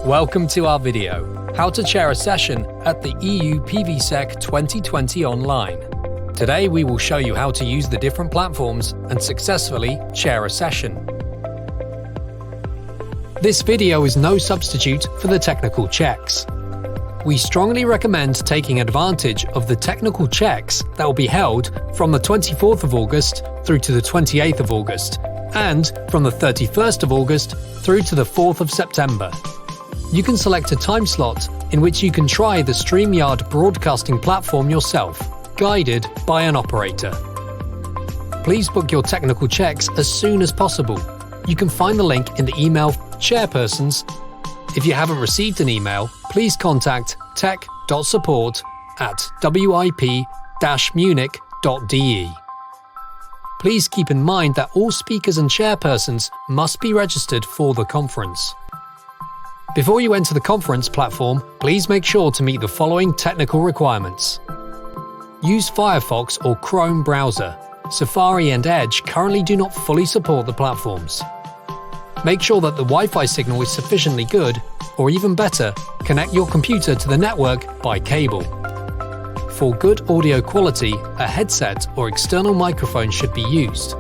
Welcome to our video, How to Chair a Session at the EU PVSEC 2020 online. Today we will show you how to use the different platforms and successfully chair a session. This video is no substitute for the technical checks. We strongly recommend taking advantage of the technical checks that will be held from the 24th of August through to the 28th of August, and from the 31st of August through to the 4th of September. You can select a time slot in which you can try the StreamYard broadcasting platform yourself, guided by an operator. Please book your technical checks as soon as possible. You can find the link in the email Chairpersons. If you haven't received an email, please contact tech.support@wip-munich.de. Please keep in mind that all speakers and chairpersons must be registered for the conference. Before you enter the conference platform, please make sure to meet the following technical requirements. Use Firefox or Chrome browser. Safari and Edge currently do not fully support the platforms. Make sure that the Wi-Fi signal is sufficiently good, or even better, connect your computer to the network by cable. For good audio quality, a headset or external microphone should be used.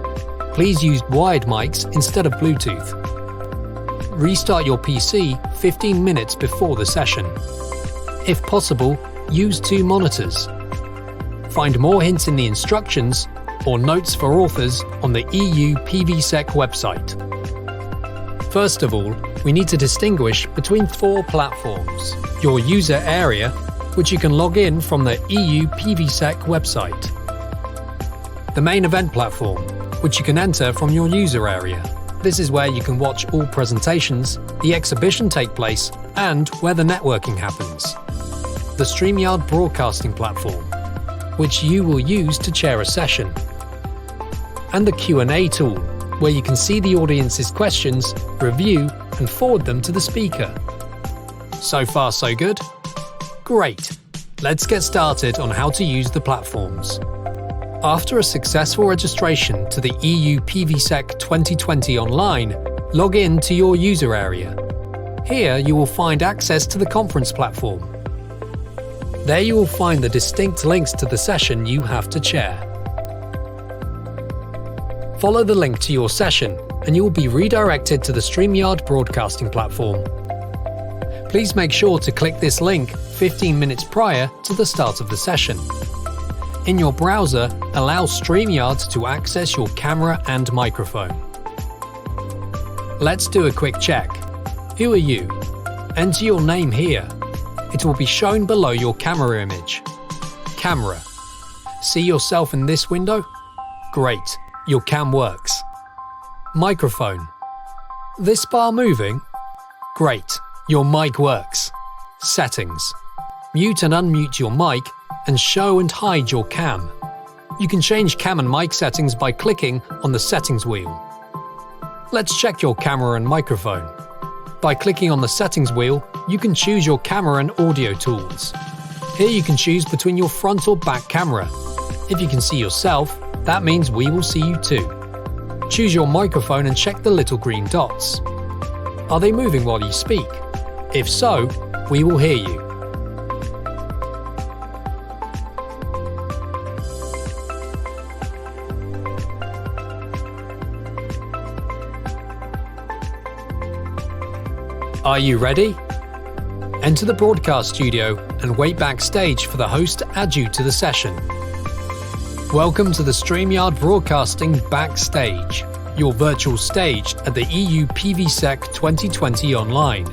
Please use wired mics instead of Bluetooth. Restart your PC 15 minutes before the session. If possible, use 2 monitors. Find more hints in the instructions or notes for authors on the EU PVSEC website. First of all, we need to distinguish between 4 platforms. Your user area, which you can log in from the EU PVSEC website. The main event platform, which you can enter from your user area. This is where you can watch all presentations, the exhibition take place, and where the networking happens. The StreamYard broadcasting platform, which you will use to chair a session. And the Q&A tool, where you can see the audience's questions, review, and forward them to the speaker. So far, so good? Great! Let's get started on how to use the platforms. After a successful registration to the EU PVSEC 2020 online, log in to your user area. Here you will find access to the conference platform. There you will find the distinct links to the session you have to chair. Follow the link to your session and you will be redirected to the StreamYard broadcasting platform. Please make sure to click this link 15 minutes prior to the start of the session. In your browser, allow StreamYard to access your camera and microphone. Let's do a quick check. Who are you? Enter your name here. It will be shown below your camera image. Camera. See yourself in this window? Great, your cam works. Microphone. This bar moving? Great, your mic works. Settings. Mute and unmute your mic and show and hide your cam. You can change cam and mic settings by clicking on the settings wheel. Let's check your camera and microphone. By clicking on the settings wheel, you can choose your camera and audio tools. Here you can choose between your front or back camera. If you can see yourself, that means we will see you too. Choose your microphone and check the little green dots. Are they moving while you speak? If so, we will hear you. Are you ready? Enter the broadcast studio and wait backstage for the host to add you to the session. Welcome to the StreamYard Broadcasting Backstage, your virtual stage at the EU PVSEC 2020 online.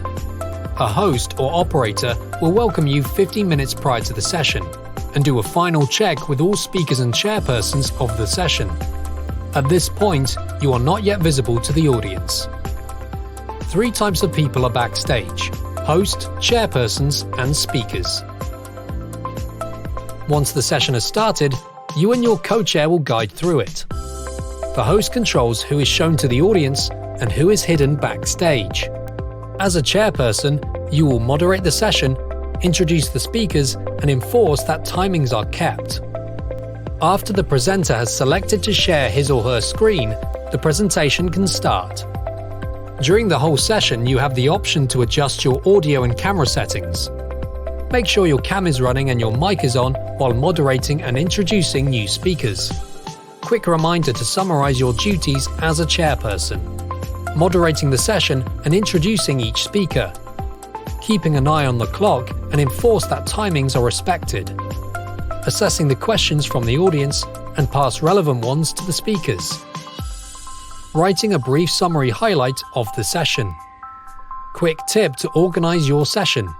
A host or operator will welcome you 15 minutes prior to the session and do a final check with all speakers and chairpersons of the session. At this point, you are not yet visible to the audience. 3 types of people are backstage: host, chairpersons, and speakers. Once the session has started, you and your co-chair will guide through it. The host controls who is shown to the audience and who is hidden backstage. As a chairperson, you will moderate the session, introduce the speakers, and enforce that timings are kept. After the presenter has selected to share his or her screen, the presentation can start. During the whole session, you have the option to adjust your audio and camera settings. Make sure your cam is running and your mic is on while moderating and introducing new speakers. Quick reminder to summarize your duties as a chairperson. Moderating the session and introducing each speaker. Keeping an eye on the clock and enforce that timings are respected. Assessing the questions from the audience and pass relevant ones to the speakers. Writing a brief summary highlight of the session. Quick tip to organize your session.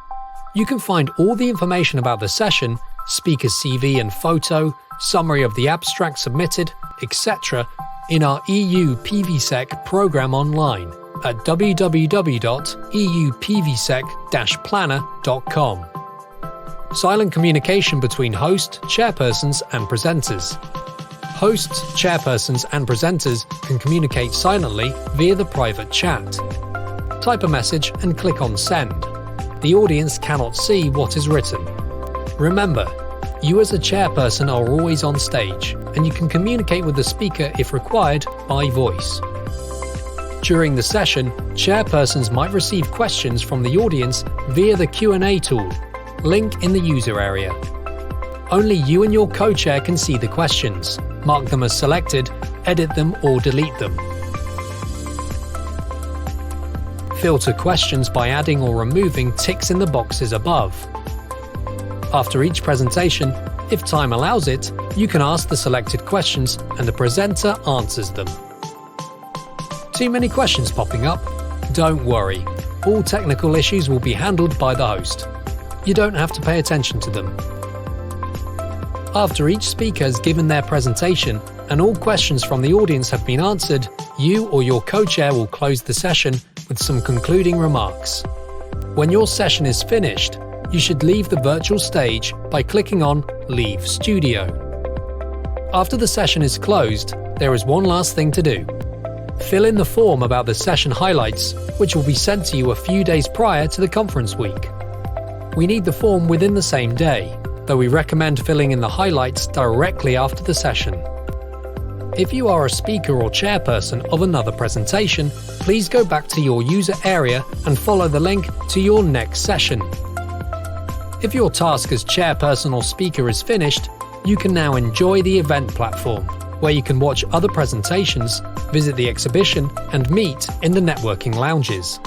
You can find all the information about the session, speaker's CV and photo, summary of the abstract submitted, etc. in our EU PVSEC program online at www.eupvsec-planner.com. Silent communication between host, chairpersons and presenters. Hosts, chairpersons and presenters can communicate silently via the private chat. Type a message and click on send. The audience cannot see what is written. Remember, you as a chairperson are always on stage, and you can communicate with the speaker if required by voice. During the session, chairpersons might receive questions from the audience via the Q&A tool, link in the user area. Only you and your co-chair can see the questions, mark them as selected, edit them or delete them. Filter questions by adding or removing ticks in the boxes above. After each presentation, if time allows it, you can ask the selected questions and the presenter answers them. Too many questions popping up? Don't worry, all technical issues will be handled by the host. You don't have to pay attention to them. After each speaker has given their presentation and all questions from the audience have been answered, you or your co-chair will close the session with some concluding remarks. When your session is finished, you should leave the virtual stage by clicking on Leave Studio. After the session is closed, there is one last thing to do. Fill in the form about the session highlights, which will be sent to you a few days prior to the conference week. We need the form within the same day, though we recommend filling in the highlights directly after the session. If you are a speaker or chairperson of another presentation, please go back to your user area and follow the link to your next session. If your task as chairperson or speaker is finished, you can now enjoy the event platform, where you can watch other presentations, visit the exhibition, and meet in the networking lounges.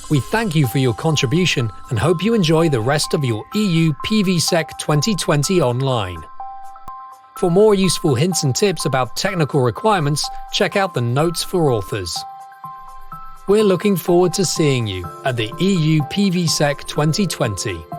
We thank you for your contribution and hope you enjoy the rest of your EU PVSEC 2020 online. For more useful hints and tips about technical requirements, check out the notes for authors. We're looking forward to seeing you at the EU PVSEC 2020.